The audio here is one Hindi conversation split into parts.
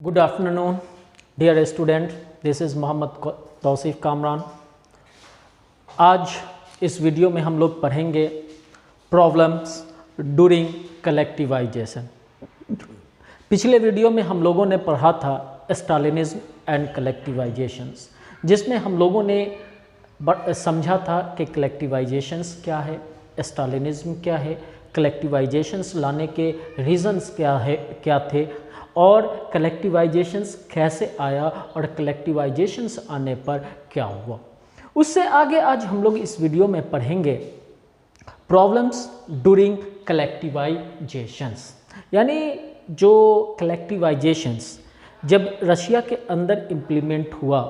Good afternoon, dear student. This is Mohammad Tausif Kamran. आज इस वीडियो में हम लोग पढ़ेंगे प्रॉब्लम्स ड्यूरिंग कलेक्टिवाइजेशन। पिछले वीडियो में हम लोगों ने पढ़ा था स्टालिनिज्म एंड कलेक्टिवाइजेशंस, जिसमें हम लोगों ने समझा था कि कलेक्टिवाइजेशंस क्या है, स्टालिनिज्म क्या है, कलेक्टिवाइजेशंस लाने के रीजंस क्या थे और कलेक्टिवाइजेशंस कैसे आया और कलेक्टिवाइजेशंस आने पर क्या हुआ। उससे आगे आज हम लोग इस वीडियो में पढ़ेंगे प्रॉब्लम्स ड्यूरिंग कलेक्टिवाइजेशंस, यानी जो कलेक्टिवाइजेशंस जब रशिया के अंदर इम्प्लीमेंट हुआ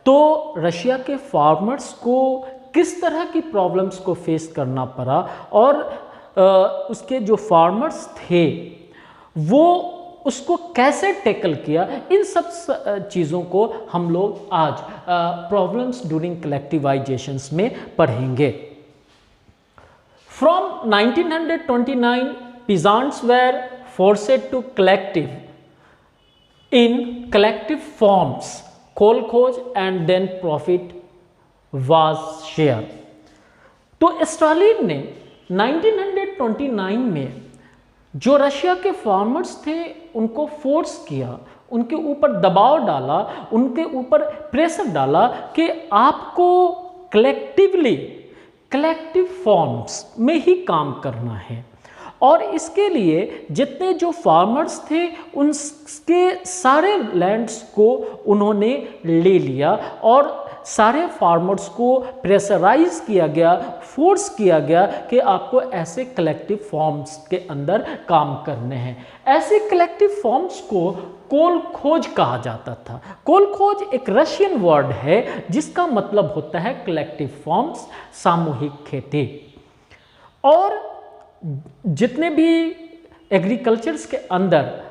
तो रशिया के फार्मर्स को किस तरह की प्रॉब्लम्स को फेस करना पड़ा और उसके जो फार्मर्स थे वो उसको कैसे टैकल किया, इन सब चीज़ों को हम लोग आज प्रॉब्लम्स ड्यूरिंग कलेक्टिवाइजेशंस में पढ़ेंगे। From 1929 peasants were forced to collective forms, kolkhoz and then profit was share। तो स्टालिन ने 1929 में जो रशिया के फार्मर्स थे उनको फोर्स किया, उनके ऊपर दबाव डाला, उनके ऊपर प्रेशर डाला कि आपको कलेक्टिव फॉर्म्स में ही काम करना है। और इसके लिए जितने जो फार्मर्स थे उनके सारे लैंड्स को उन्होंने ले लिया और सारे फार्मर्स को प्रेशराइज किया गया, फोर्स किया गया कि आपको ऐसे कलेक्टिव फॉर्म्स के अंदर काम करने हैं। ऐसे कलेक्टिव फॉर्म्स को कोलखोज कहा जाता था। कोलखोज एक रशियन वर्ड है जिसका मतलब होता है कलेक्टिव फॉर्म्स, सामूहिक खेती। और जितने भी एग्रीकल्चर्स के अंदर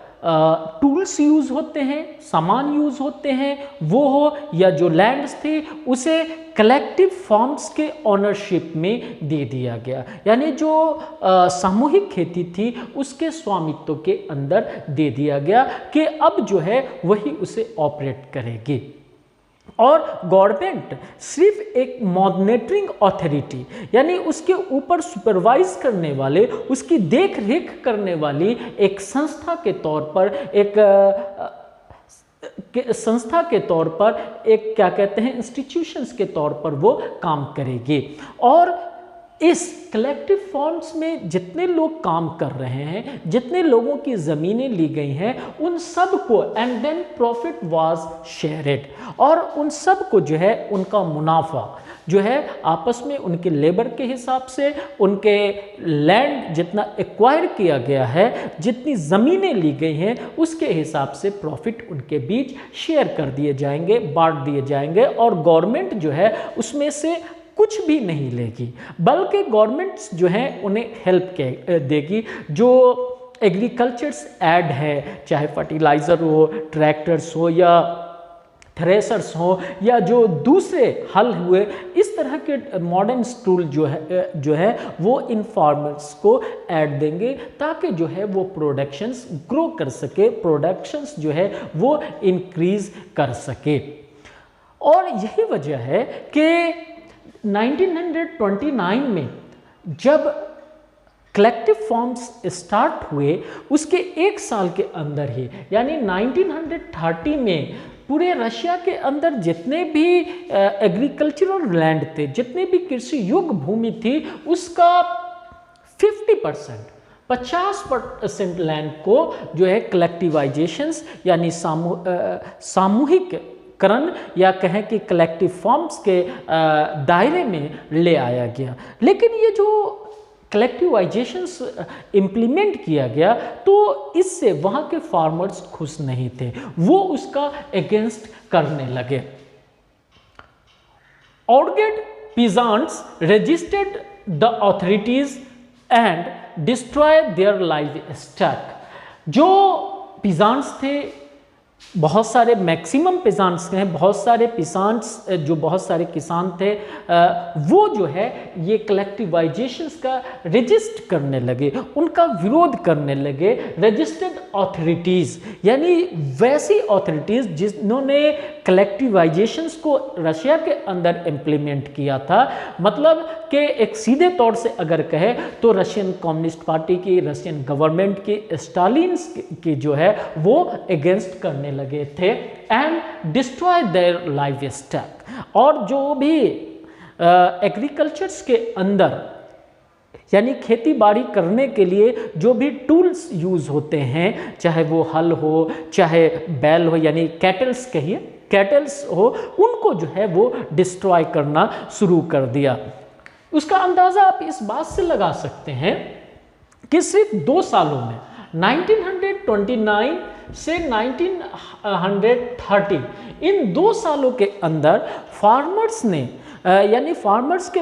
टूल्स यूज़ होते हैं, सामान यूज़ होते हैं, वो हो या जो लैंड्स थे उसे कलेक्टिव फॉर्म्स के ओनरशिप में दे दिया गया, यानी जो सामूहिक खेती थी उसके स्वामित्व के अंदर दे दिया गया कि अब जो है वही उसे ऑपरेट करेगी। और गवर्नमेंट सिर्फ एक मॉनिटरिंग अथॉरिटी, यानी उसके ऊपर सुपरवाइज करने वाले, उसकी देख रेख करने वाली एक संस्था के तौर पर, एक क्या कहते हैं इंस्टीट्यूशंस के तौर पर वो काम करेगी। और इस कलेक्टिव फॉर्म्स में जितने लोग काम कर रहे हैं, जितने लोगों की ज़मीनें ली गई हैं, उन सब को and then profit was shared, और उन सब को जो है उनका मुनाफा जो है आपस में उनके लेबर के हिसाब से, उनके लैंड जितना एक्वायर किया गया है, जितनी ज़मीनें ली गई हैं उसके हिसाब से प्रॉफिट उनके बीच शेयर कर दिए जाएंगे, बांट दिए जाएंगे। और गवर्नमेंट जो है उसमें से कुछ भी नहीं लेगी, बल्कि गवर्नमेंट जो है उन्हें हेल्प देगी। जो एग्रीकल्चर्स ऐड है, चाहे फर्टिलाइज़र हो, ट्रैक्टर्स हो या थ्रेसर्स हो या जो दूसरे हल हुए, इस तरह के मॉडर्न टूल जो है वो इन फार्मर्स को ऐड देंगे ताकि जो है वो प्रोडक्शंस ग्रो कर सके, प्रोडक्शंस जो है वो इंक्रीज कर सके। और यही वजह है कि 1929 में जब कलेक्टिव फॉर्म्स स्टार्ट हुए उसके एक साल के अंदर ही, यानी 1930 में पूरे रशिया के अंदर जितने भी एग्रीकल्चरल लैंड थे, जितने भी कृषि योग्य भूमि थी, उसका 50% लैंड को जो है कलेक्टिवाइजेशंस यानी सामूहिक करण या कहें कि कलेक्टिव फॉर्म्स के दायरे में ले आया गया। लेकिन ये जो कलेक्टिवाइजेशंस इम्प्लीमेंट किया गया तो इससे वहाँ के फार्मर्स खुश नहीं थे, वो उसका अगेंस्ट करने लगे। Outraged peasants resisted the authorities and destroy their live stock. जो पीजांट्स थे, बहुत सारे मैक्सिमम पेजांट्स हैं, बहुत सारे पिसांट्स जो बहुत सारे किसान थे वो जो है ये कलेक्टिवाइजेशंस का रजिस्ट करने लगे, उनका विरोध करने लगे रजिस्टर्ड अथॉरिटीज़, यानी वैसी अथॉरिटीज़ जिन्होंने कलेक्टिवाइजेशंस को रशिया के अंदर इम्प्लीमेंट किया था। मतलब कि एक सीधे तौर से अगर कहे तो रशियन कम्युनिस्ट पार्टी की, रशियन गवर्नमेंट की, स्टालिन की जो है वो अगेंस्ट करने लगे थे and destroy their life style. और जो भी एग्रीकल्चर्स के अंदर यानी खेती बाड़ी करने के लिए जो भी टूल्स यूज़ होते हैं, चाहे वो हल हो, चाहे बैल हो, यानी कैटल्स कहिए, कैटल्स हो, उनको जो है वो डिस्ट्रॉय करना शुरू कर दिया। उसका अंदाज़ा आप इस बात से लगा सकते हैं कि सिर्फ 2 सालों में 1929 से 1930 इन 2 सालों के अंदर फार्मर्स ने यानी फार्मर्स के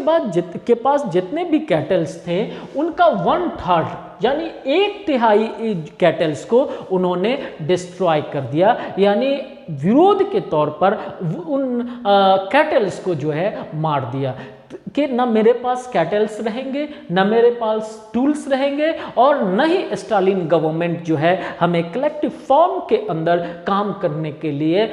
पास जितने भी कैटल्स थे उनका 1/3 यानी 1/3 कैटल्स को उन्होंने डिस्ट्रॉय कर दिया, यानी विरोध के तौर पर उन कैटल्स को जो है मार दिया कि न मेरे पास कैटल्स रहेंगे, न मेरे पास टूल्स रहेंगे, और न ही स्टालिन गवर्नमेंट जो है हमें कलेक्टिव फॉर्म के अंदर काम करने के लिए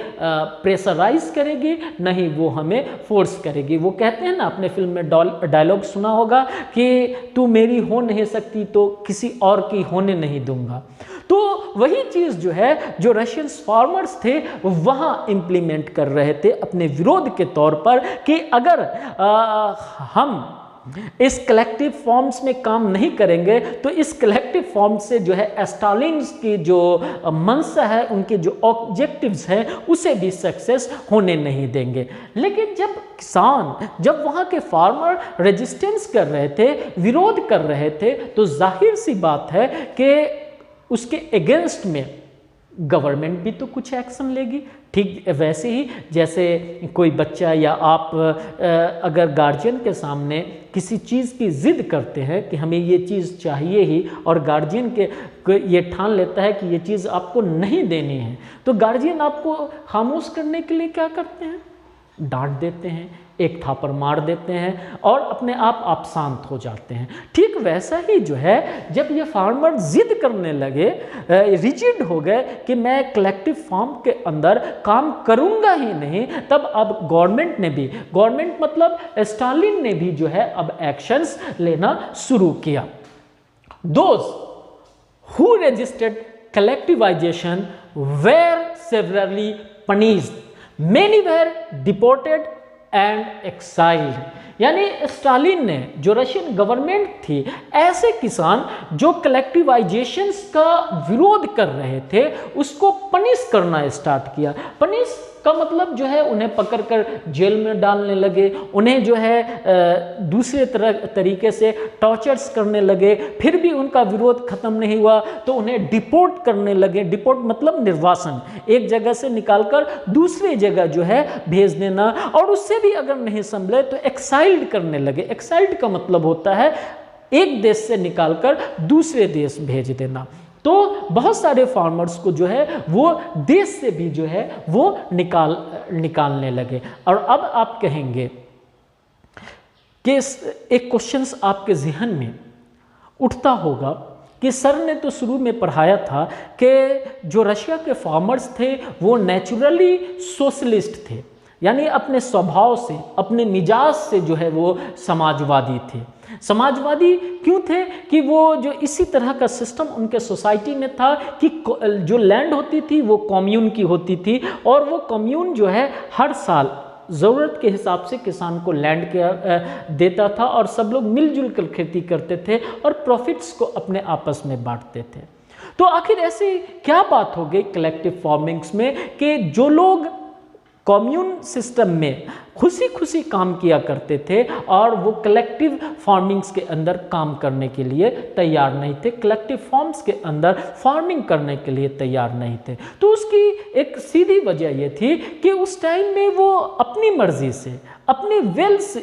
प्रेशराइज करेगी, न ही वो हमें फोर्स करेगी। वो कहते हैं ना, अपने फिल्म में डायलॉग सुना होगा कि तू मेरी हो नहीं सकती तो किसी और की होने नहीं दूंगा। तो वही चीज़ जो है जो रशियन फार्मर्स थे वहाँ इम्प्लीमेंट कर रहे थे अपने विरोध के तौर पर कि अगर हम इस कलेक्टिव फॉर्म्स में काम नहीं करेंगे तो इस कलेक्टिव फॉर्म से जो है स्टालिन की जो मंशा है, उनके जो ऑब्जेक्टिव्स हैं उसे भी सक्सेस होने नहीं देंगे। लेकिन जब वहाँ के फार्मर रेजिस्टेंस कर रहे थे, विरोध कर रहे थे, तो जाहिर सी बात है कि उसके अगेंस्ट में गवर्नमेंट भी तो कुछ एक्शन लेगी। ठीक वैसे ही जैसे कोई बच्चा या आप अगर गार्जियन के सामने किसी चीज़ की जिद करते हैं कि हमें ये चीज़ चाहिए ही, और गार्जियन के ये ठान लेता है कि ये चीज़ आपको नहीं देनी है, तो गार्जियन आपको खामोश करने के लिए क्या करते हैं? डांट देते हैं, एक थापर मार देते हैं और अपने आप शांत हो जाते हैं। ठीक वैसा ही जो है जब ये फार्मर जिद करने लगे, रिजिड हो गए कि मैं कलेक्टिव फार्म के अंदर काम करूंगा ही नहीं, तब अब गवर्नमेंट मतलब स्टालिन ने भी जो है अब एक्शंस लेना शुरू किया। Those who resisted collectivization were severely punished. Many were deported and exiled. यानी स्टालिन ने, जो रशियन गवर्नमेंट थी, ऐसे किसान जो कलेक्टिवाइजेशंस का विरोध कर रहे थे उसको पनिश करना स्टार्ट किया। पनिश का मतलब जो है उन्हें पकड़कर जेल में डालने लगे, उन्हें जो है दूसरे तरीके से टॉर्चर्स करने लगे, फिर भी उनका विरोध खत्म नहीं हुआ तो उन्हें डिपोर्ट करने लगे। डिपोर्ट मतलब निर्वासन, एक जगह से निकालकर दूसरी जगह जो है भेज देना, और उससे भी अगर नहीं संभले तो एक्साइल्ड करने लगे। एक्साइल्ड का मतलब होता है एक देश से निकालकर दूसरे देश भेज देना। तो बहुत सारे फार्मर्स को जो है वो देश से भी जो है वो निकालने लगे। और अब आप कहेंगे कि एक क्वेश्चंस आपके जहन में उठता होगा कि सर ने तो शुरू में पढ़ाया था कि जो रशिया के फार्मर्स थे वो नेचुरली सोशलिस्ट थे, यानी अपने स्वभाव से, अपने मिजाज से जो है वो समाजवादी थे। समाजवादी क्यों थे? कि वो जो इसी तरह का सिस्टम उनके सोसाइटी में था कि जो लैंड होती थी वो कम्यून की होती थी, और वो कम्यून जो है हर साल ज़रूरत के हिसाब से किसान को लैंड देता था और सब लोग मिलजुल कर खेती करते थे और प्रॉफिट्स को अपने आपस में बांटते थे। तो आखिर ऐसी क्या बात हो गई कलेक्टिव फार्मिंग्स में कि जो लोग कम्यून सिस्टम में खुशी खुशी काम किया करते थे और वो कलेक्टिव फार्मिंग्स के अंदर काम करने के लिए तैयार नहीं थे, कलेक्टिव फार्म्स के अंदर फार्मिंग करने के लिए तैयार नहीं थे। तो उसकी एक सीधी वजह ये थी कि उस टाइम में वो अपनी मर्जी से, अपने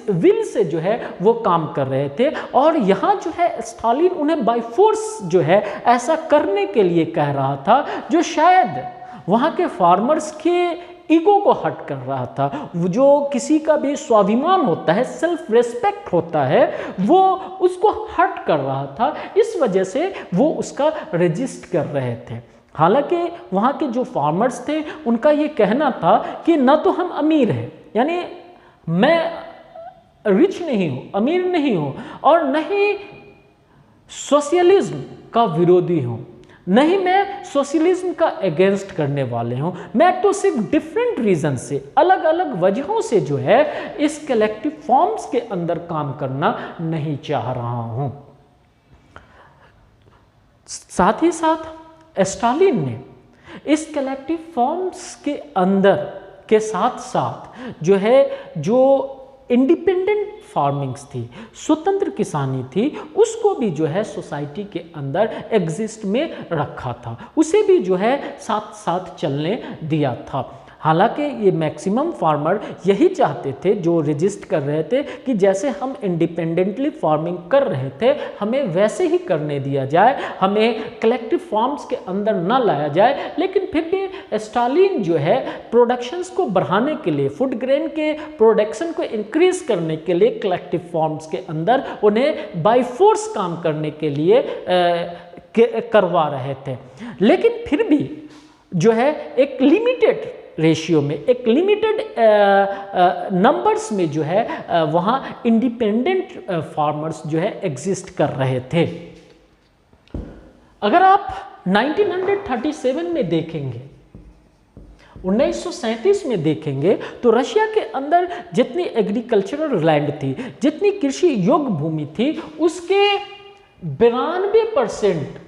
विल से जो है वो काम कर रहे थे, और यहाँ जो है स्टालिन उन्हें बाय फोर्स जो है ऐसा करने के लिए कह रहा था, जो शायद वहाँ के फार्मर्स के ईगो को हट कर रहा था। जो किसी का भी स्वाभिमान होता है, सेल्फ रेस्पेक्ट होता है, वो उसको हट कर रहा था। इस वजह से वो उसका रजिस्ट कर रहे थे। हालांकि वहाँ के जो फार्मर्स थे उनका ये कहना था कि ना तो हम अमीर हैं, यानी मैं रिच नहीं हूँ, अमीर नहीं हूँ, और न ही सोशलिज्म का विरोधी हूँ, नहीं मैं सोशलिज्म का अगेंस्ट करने वाले हूँ। मैं तो सिर्फ डिफरेंट रीजन से, अलग अलग वजहों से जो है इस कलेक्टिव फॉर्म्स के अंदर काम करना नहीं चाह रहा हूँ। साथ ही साथ स्टालिन ने इस कलेक्टिव फॉर्म्स के अंदर के साथ साथ जो है, जो इंडिपेंडेंट फार्मिंग्स थी, स्वतंत्र किसानी थी, उसको भी जो है सोसाइटी के अंदर एग्जिस्ट में रखा था, उसे भी जो है साथ साथ चलने दिया था। हालांकि ये मैक्सिमम फार्मर यही चाहते थे, जो रजिस्ट कर रहे थे, कि जैसे हम इंडिपेंडेंटली फार्मिंग कर रहे थे हमें वैसे ही करने दिया जाए, हमें कलेक्टिव फार्म्स के अंदर ना लाया जाए। लेकिन फिर भी स्टालिन जो है प्रोडक्शंस को बढ़ाने के लिए, फूड ग्रेन के प्रोडक्शन को इंक्रीज करने के लिए कलेक्टिव फार्म्स के अंदर उन्हें बाय फोर्स काम करने के लिए करवा रहे थे। लेकिन फिर भी जो है एक लिमिटेड रेशियो में, एक लिमिटेड नंबर्स में जो है वहाँ इंडिपेंडेंट फार्मर्स जो है एग्जिस्ट कर रहे थे। अगर आप 1937 में देखेंगे, 1937 में देखेंगे, तो रशिया के अंदर जितनी एग्रीकल्चरल लैंड थी, जितनी कृषि योग्य भूमि थी, उसके 92%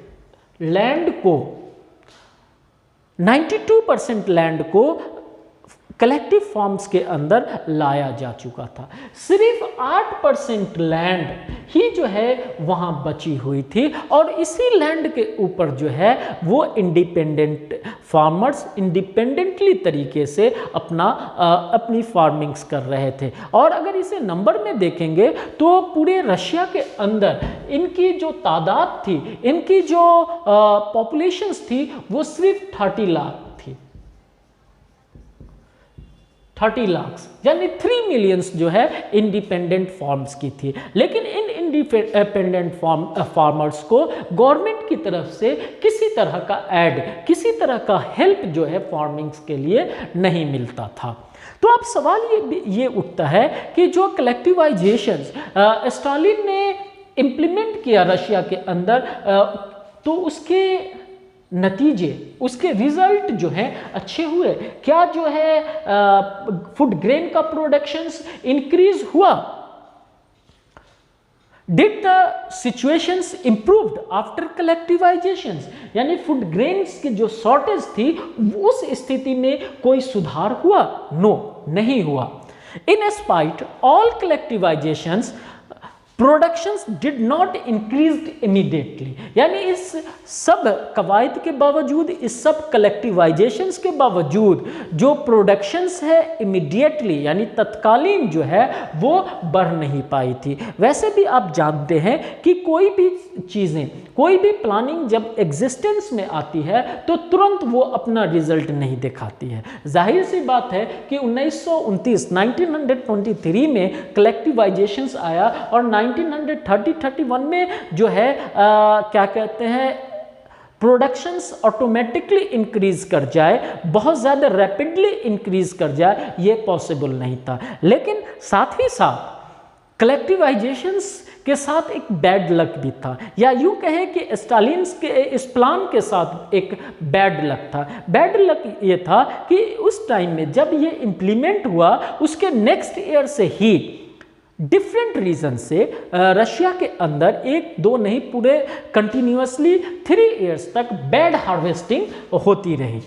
लैंड को, 92% लैंड को कलेक्टिव फार्म्स के अंदर लाया जा चुका था। सिर्फ 8% लैंड ही जो है वहाँ बची हुई थी, और इसी लैंड के ऊपर जो है वो इंडिपेंडेंट फार्मर्स इंडिपेंडेंटली तरीके से अपनी फार्मिंग्स कर रहे थे। और अगर इसे नंबर में देखेंगे तो पूरे रशिया के अंदर इनकी जो तादाद थी, इनकी जो पॉपुलेशंस थी, वो सिर्फ 30 लाख थी, 30 लाख, यानी 3 मिलियंस जो है इंडिपेंडेंट फार्म्स की थी। लेकिन इन इंडिपेंडेंट फार्मर्स को गवर्नमेंट की तरफ से किसी तरह का किसी तरह का हेल्प जो है फार्मिंग्स के लिए नहीं मिलता था। तो अब सवाल ये उठता है कि जो कलेक्टिवाइजेशन स्टालिन ने इम्प्लीमेंट किया रशिया के अंदर, तो उसके नतीजे, उसके रिजल्ट जो हैं अच्छे हुए क्या? जो है फूड ग्रेन का प्रोडक्शंस इंक्रीज हुआ? Did the situations improved after collectivisations? यानी फूड ग्रेन्स की जो शॉर्टेज थी उस स्थिति में कोई सुधार हुआ? नो, नहीं हुआ। In spite all collectivisations productions did not increased immediately, यानी इस सब कवायद के बावजूद, इस सब कलेक्टिवाइजेशंस के बावजूद जो प्रोडक्शंस है इमीडिएटली यानी तत्कालीन जो है वो बढ़ नहीं पाई थी। वैसे भी आप जानते हैं कि कोई भी चीज़ें, कोई भी प्लानिंग जब एग्जिस्टेंस में आती है तो तुरंत वो अपना रिजल्ट नहीं दिखाती है। जाहिर सी बात है कि 1923 में कलेक्टिवाइजेशंस आया और 1930-31 में जो है क्या कहते हैं, प्रोडक्शंस ऑटोमेटिकली इंक्रीज कर जाए, बहुत ज़्यादा रैपिडली इंक्रीज कर जाए, ये पॉसिबल नहीं था। लेकिन साथ ही साथ कलेक्टिवाइजेशंस के साथ एक बैड लक भी था, या यूं कहें कि स्टालिन के इस प्लान के साथ एक बैड लक था। बैड लक ये था कि उस टाइम में जब ये इम्प्लीमेंट हुआ उसके नेक्स्ट ईयर से ही डिफरेंट रीजन से रशिया के अंदर एक दो नहीं पूरे कंटिन्यूअसली 3 इयर्स तक बैड हार्वेस्टिंग होती रही।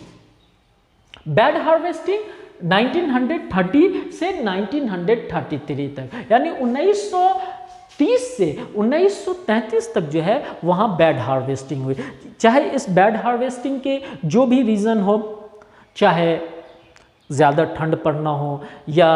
बैड हार्वेस्टिंग 1930 से 1933 तक, यानी 1930 से 1933 तक जो है वहाँ बैड हार्वेस्टिंग हुई। चाहे इस बैड हार्वेस्टिंग के जो भी रीज़न हो, चाहे ज़्यादा ठंड पड़ना हो, या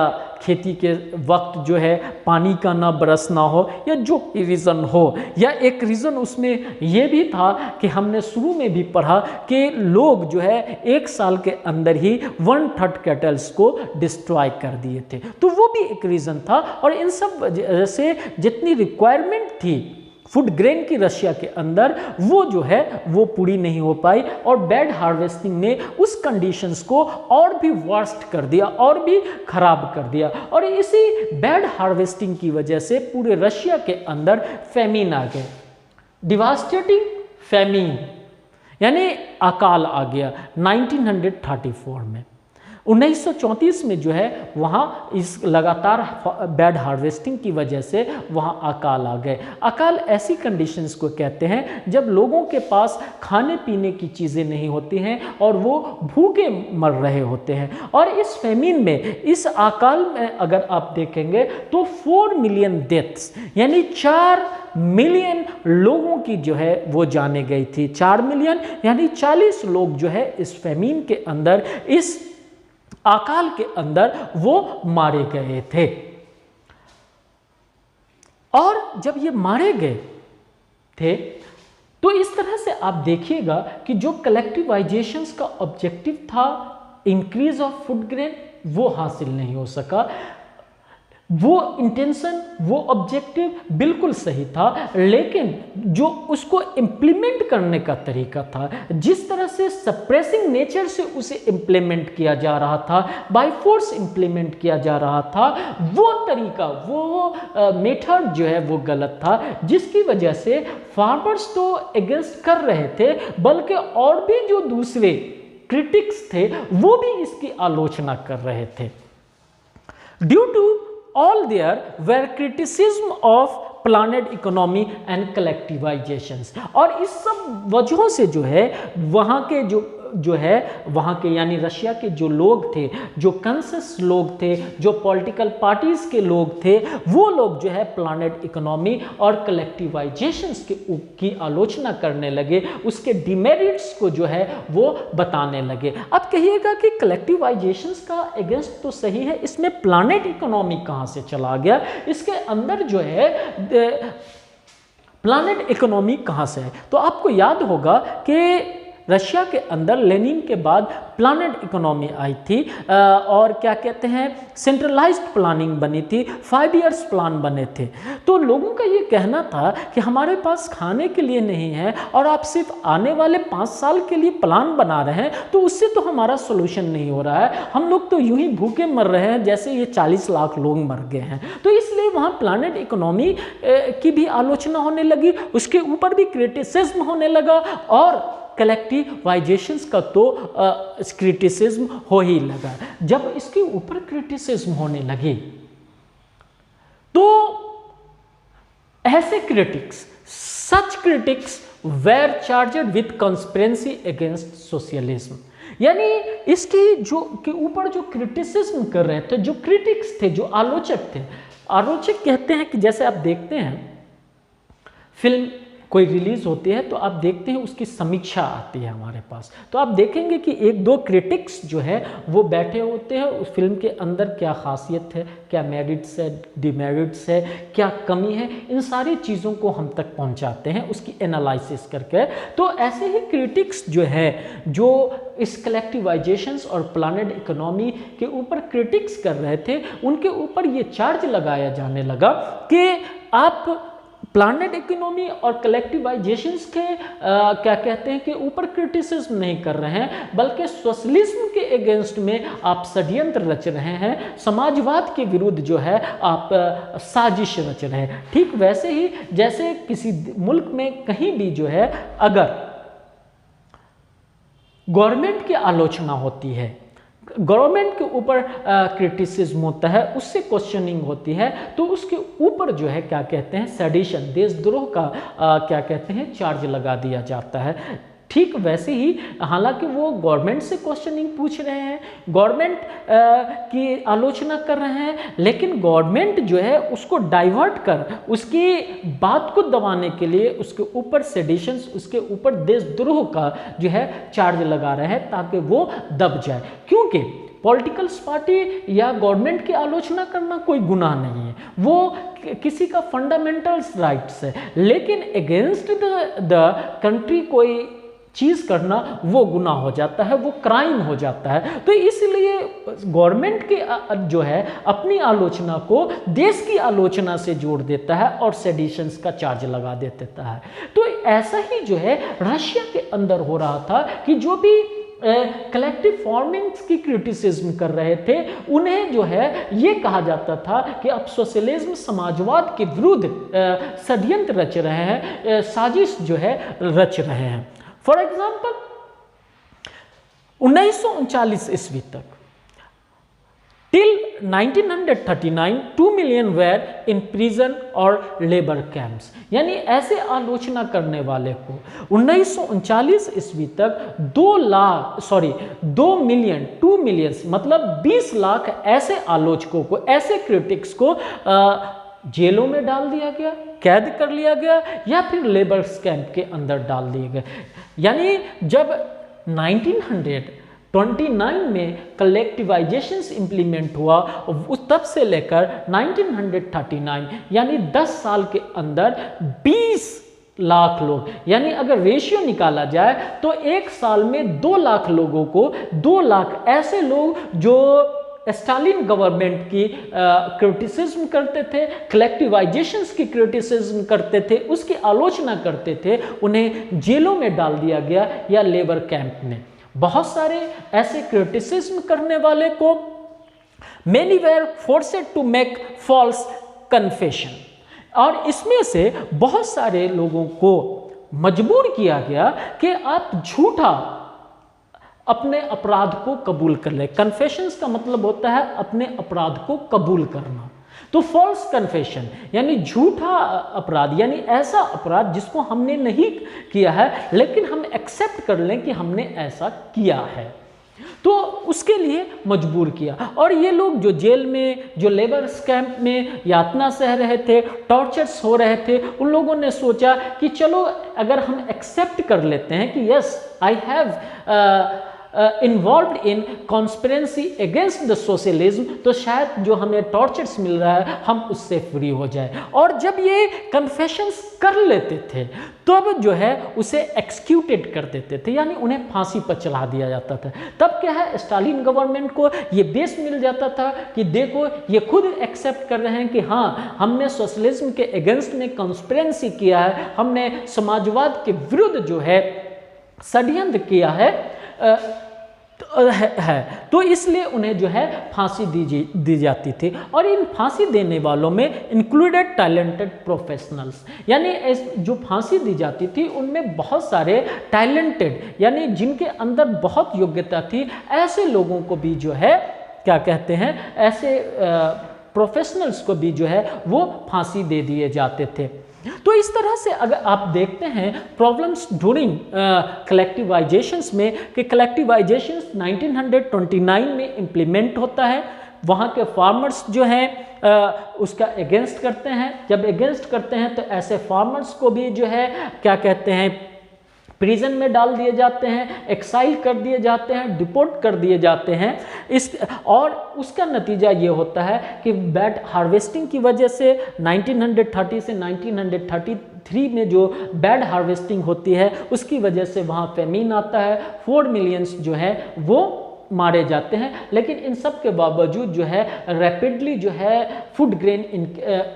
खेती के वक्त जो है पानी का ना बरसना हो, या जो रीज़न हो, या एक रीज़न उसमें ये भी था कि हमने शुरू में भी पढ़ा कि लोग जो है 1 साल के अंदर ही 1/3 कैटल्स को डिस्ट्रॉय कर दिए थे, तो वो भी एक रीज़न था। और इन सब वजह से जितनी रिक्वायरमेंट थी फूड ग्रेन की रशिया के अंदर, वो जो है वो पूरी नहीं हो पाई, और बैड हार्वेस्टिंग ने उस कंडीशंस को और भी वर्स्ट कर दिया, और भी खराब कर दिया। और इसी बैड हार्वेस्टिंग की वजह से पूरे रशिया के अंदर फैमिन आ गए, डिवास्टेटिंग फैमिन, यानी अकाल आ गया 1934 में। 1934 में जो है वहाँ इस लगातार बैड हार्वेस्टिंग की वजह से वहाँ अकाल आ गए। अकाल ऐसी कंडीशंस को कहते हैं जब लोगों के पास खाने पीने की चीज़ें नहीं होती हैं और वो भूखे मर रहे होते हैं। और इस फेमिन में, इस अकाल में अगर आप देखेंगे तो 4 मिलियन डेथ्स, यानी 4 मिलियन लोगों की जो है वो जाने गई थी। 4 मिलियन यानी 40 लोग जो है इस फेमिन के अंदर, इस अकाल के अंदर वो मारे गए थे। और जब ये मारे गए थे तो इस तरह से आप देखिएगा कि जो कलेक्टिवाइजेशंस का ऑब्जेक्टिव था, इंक्रीज ऑफ फूड ग्रेन, वो हासिल नहीं हो सका। वो इंटेंशन, वो ऑब्जेक्टिव बिल्कुल सही था, लेकिन जो उसको इम्प्लीमेंट करने का तरीका था, जिस तरह से सप्रेसिंग नेचर से उसे इम्प्लीमेंट किया जा रहा था, बाय फोर्स इम्प्लीमेंट किया जा रहा था, वो तरीका, वो मेथड जो है वो गलत था, जिसकी वजह से फार्मर्स तो अगेंस्ट कर रहे थे, बल्कि और भी जो दूसरे क्रिटिक्स थे वो भी इसकी आलोचना कर रहे थे। Due to all there were criticism of planned economy and collectivizations। और इस सब वजहों से जो है वहाँ के जो है वहाँ के यानी रशिया के जो लोग थे, जो कंसेस लोग थे, जो पॉलिटिकल पार्टीज के लोग थे, वो लोग जो है प्लानेड इकोनॉमी और कलेक्टिवाइजेशंस की आलोचना करने लगे, उसके डिमेरिट्स को जो है वो बताने लगे। अब कहिएगा कि कलेक्टिवाइजेशंस का अगेंस्ट तो सही है, इसमें प्लानेड इकोनॉमी कहाँ से चला गया? इसके अंदर जो है प्लानेड इकोनॉमी कहाँ से है? तो आपको याद होगा कि रशिया के अंदर लेनिन के बाद प्लानेड इकोनॉमी आई थी, और क्या कहते हैं, सेंट्रलाइज्ड प्लानिंग बनी थी, 5 इयर्स प्लान बने थे। तो लोगों का ये कहना था कि हमारे पास खाने के लिए नहीं है और आप सिर्फ आने वाले 5 साल के लिए प्लान बना रहे हैं, तो उससे तो हमारा सोल्यूशन नहीं हो रहा है, हम लोग तो यूं ही भूखे मर रहे हैं जैसे ये 40 लाख लोग मर गए हैं। तो इसलिए वहाँ प्लानेड इकोनॉमी की भी आलोचना होने लगी, उसके ऊपर भी क्रिटिसिज्म होने लगा, और कलेक्टिवाइजेशंस का तो क्रिटिसिज्म हो ही लगा। जब इसके ऊपर क्रिटिसिज्म होने लगी तो ऐसे critics, such critics were charged with conspiracy against socialism, यानी इसकी जो के ऊपर जो क्रिटिसिज्म कर रहे थे, जो क्रिटिक्स थे, जो आलोचक थे, आलोचक कहते हैं कि जैसे आप देखते हैं फिल्म कोई रिलीज होती है तो आप देखते हैं उसकी समीक्षा आती है हमारे पास, तो आप देखेंगे कि 1-2 क्रिटिक्स जो है वो बैठे होते हैं उस फिल्म के अंदर क्या खासियत है, क्या मेरिट्स है, डिमेरिट्स है, क्या कमी है, इन सारी चीज़ों को हम तक पहुंचाते हैं उसकी एनालिसिस करके। तो ऐसे ही क्रिटिक्स जो है, जो इस कलेक्टिवाइजेशंस और प्लानेड इकोनॉमी के ऊपर क्रिटिक्स कर रहे थे, उनके ऊपर ये चार्ज लगाया जाने लगा कि आप प्लानेड इकोनॉमी और कलेक्टिवाइजेशंस के क्या कहते हैं कि ऊपर क्रिटिसिज्म नहीं कर रहे हैं, बल्कि सोशलिज्म के अगेंस्ट में आप षड्यंत्र रच रहे हैं, समाजवाद के विरुद्ध जो है आप साजिश रच रहे हैं। ठीक वैसे ही जैसे किसी मुल्क में कहीं भी जो है अगर गवर्नमेंट की आलोचना होती है, गवर्नमेंट के ऊपर क्रिटिसिज्म होता है, उससे क्वेश्चनिंग होती है, तो उसके ऊपर जो है क्या कहते हैं, सेडिशन, देशद्रोह का क्या कहते हैं चार्ज लगा दिया जाता है। ठीक वैसे ही हालांकि वो गवर्नमेंट से क्वेश्चनिंग पूछ रहे हैं, गवर्नमेंट की आलोचना कर रहे हैं, लेकिन गवर्नमेंट जो है उसको डाइवर्ट कर उसकी बात को दबाने के लिए उसके ऊपर सेडिशंस, उसके ऊपर देशद्रोह का जो है चार्ज लगा रहे हैं ताकि वो दब जाए। क्योंकि पॉलिटिकल्स पार्टी या गवर्नमेंट की आलोचना करना कोई गुनाह नहीं है, वो किसी का फंडामेंटल्स राइट्स है, लेकिन अगेंस्ट द कंट्री कोई चीज़ करना वो गुनाह हो जाता है, वो क्राइम हो जाता है। तो इसलिए गवर्नमेंट की जो है अपनी आलोचना को देश की आलोचना से जोड़ देता है और सेडिशंस का चार्ज लगा देता है। तो ऐसा ही जो है रशिया के अंदर हो रहा था कि जो भी कलेक्टिव फार्मिंग्स की क्रिटिसिज्म कर रहे थे उन्हें जो है ये कहा जाता था कि अब सोशलिज्म समाजवाद के विरुद्ध षड्यंत्र रच रहे हैं, साजिश जो है रच रहे हैं। फॉर एग्जाम्पल 1939 ईस्वी तक till 1939 2 million were in prison और लेबर कैंप्स, यानी ऐसे आलोचना करने वाले को 1939 ईस्वी तक 2 मिलियन मतलब 20 लाख ऐसे आलोचकों को, ऐसे क्रिटिक्स को जेलों में डाल दिया गया, कैद कर लिया गया या फिर लेबर कैंप के अंदर डाल दिए गए। यानी जब 1929 में कलेक्टिवाइजेशंस इंप्लीमेंट हुआ, उस तब से लेकर 1939 यानी 10 साल के अंदर 20 लाख लोग, यानी अगर रेशियो निकाला जाए तो एक साल में 2 लाख लोगों को, 2 लाख ऐसे लोग जो स्टालिन गवर्नमेंट की क्रिटिसिज्म करते थे, कलेक्टिवाइजेशंस की क्रिटिसिज्म करते थे, उसकी आलोचना करते थे, उन्हें जेलों में डाल दिया गया या लेबर कैंप में। बहुत सारे ऐसे क्रिटिसिज्म करने वाले को many were forced to make false confession, और इसमें से बहुत सारे लोगों को मजबूर किया गया कि आप झूठा अपने अपराध को कबूल कर ले। कन्फेशंस का मतलब होता है अपने अपराध को कबूल करना। तो फॉल्स कन्फेशन यानी झूठा अपराध, यानी ऐसा अपराध जिसको हमने नहीं किया है लेकिन हम एक्सेप्ट कर लें कि हमने ऐसा किया है, तो उसके लिए मजबूर किया। और ये लोग जो जेल में, जो लेबर कैंप में यातना सह रहे थे, टॉर्चर्स हो रहे थे, उन लोगों ने सोचा कि चलो अगर हम एक्सेप्ट कर लेते हैं कि yes I have involved in conspiracy against the socialism, तो शायद जो हमें टॉर्चर्स मिल रहा है हम उससे फ्री हो जाए। और जब ये कन्फेशंस कर लेते थे तब जो है उसे एक्सक्यूटेड कर देते थे, यानी उन्हें फांसी पर चढ़ा दिया जाता था। तब क्या है, स्टालिन गवर्नमेंट को ये बेस मिल जाता था कि देखो ये खुद एक्सेप्ट कर रहे हैं कि हाँ हमने सोशलिज्म के अगेंस्ट में कॉन्स्पिरेंसी किया है, हमने समाजवाद के विरुद्ध जो है षड्यंत्र किया है, तो इसलिए उन्हें जो है फांसी दी जाती थी। और इन फांसी देने वालों में इंक्लूडेड टैलेंटेड प्रोफेशनल्स, यानी जो फांसी दी जाती थी उनमें बहुत सारे टैलेंटेड, यानी जिनके अंदर बहुत योग्यता थी, ऐसे लोगों को भी जो है क्या कहते हैं, ऐसे प्रोफेशनल्स को भी जो है वो फांसी दे दिए जाते थे। तो इस तरह से अगर आप देखते हैं प्रॉब्लम्स ड्यूरिंग कलेक्टिवाइजेशंस में, कि कलेक्टिवाइजेशंस 1929 में इम्प्लीमेंट होता है, वहाँ के फार्मर्स जो हैं उसका अगेंस्ट करते हैं। जब अगेंस्ट करते हैं तो ऐसे फार्मर्स को भी जो है क्या कहते हैं प्रिजन में डाल दिए जाते हैं, एक्साइल कर दिए जाते हैं, डिपोर्ट कर दिए जाते हैं। और उसका नतीजा ये होता है कि बैड हार्वेस्टिंग की वजह से 1930 से 1933 में जो बैड हार्वेस्टिंग होती है उसकी वजह से वहाँ फेमिन आता है, 4 मिलियंस जो है वो मारे जाते हैं। लेकिन इन सब के बावजूद जो है रैपिडली जो है फूड ग्रेन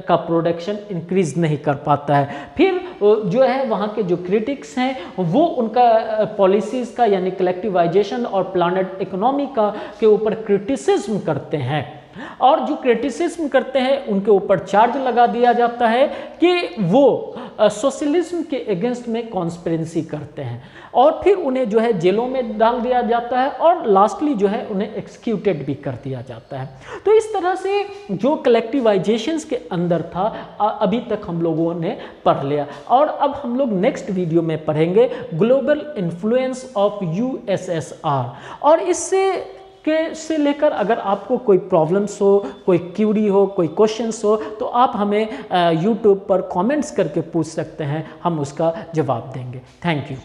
का प्रोडक्शन इंक्रीज नहीं कर पाता है। फिर जो है वहाँ के जो क्रिटिक्स हैं वो उनका पॉलिसीज़ का, यानी कलेक्टिवाइजेशन और प्लानेट इकोनॉमी का के ऊपर क्रिटिसिज्म करते हैं, और जो क्रिटिसिज्म करते हैं उनके ऊपर चार्ज लगा दिया जाता है कि वो सोशलिज्म के अगेंस्ट में कॉन्स्पिरेंसी करते हैं, और फिर उन्हें जो है जेलों में डाल दिया जाता है और लास्टली जो है उन्हें एक्सक्यूटेड भी कर दिया जाता है। तो इस तरह से जो कलेक्टिवाइजेशंस के अंदर था अभी तक हम लोगों ने पढ़ लिया, और अब हम लोग नेक्स्ट वीडियो में पढ़ेंगे ग्लोबल इन्फ्लुएंस ऑफ यूएसएसआर। और इससे से लेकर अगर आपको कोई प्रॉब्लम्स हो, कोई क्यूरी हो, कोई क्वेश्चंस हो, तो आप हमें यूट्यूब पर कमेंट्स करके पूछ सकते हैं, हम उसका जवाब देंगे। Thank you.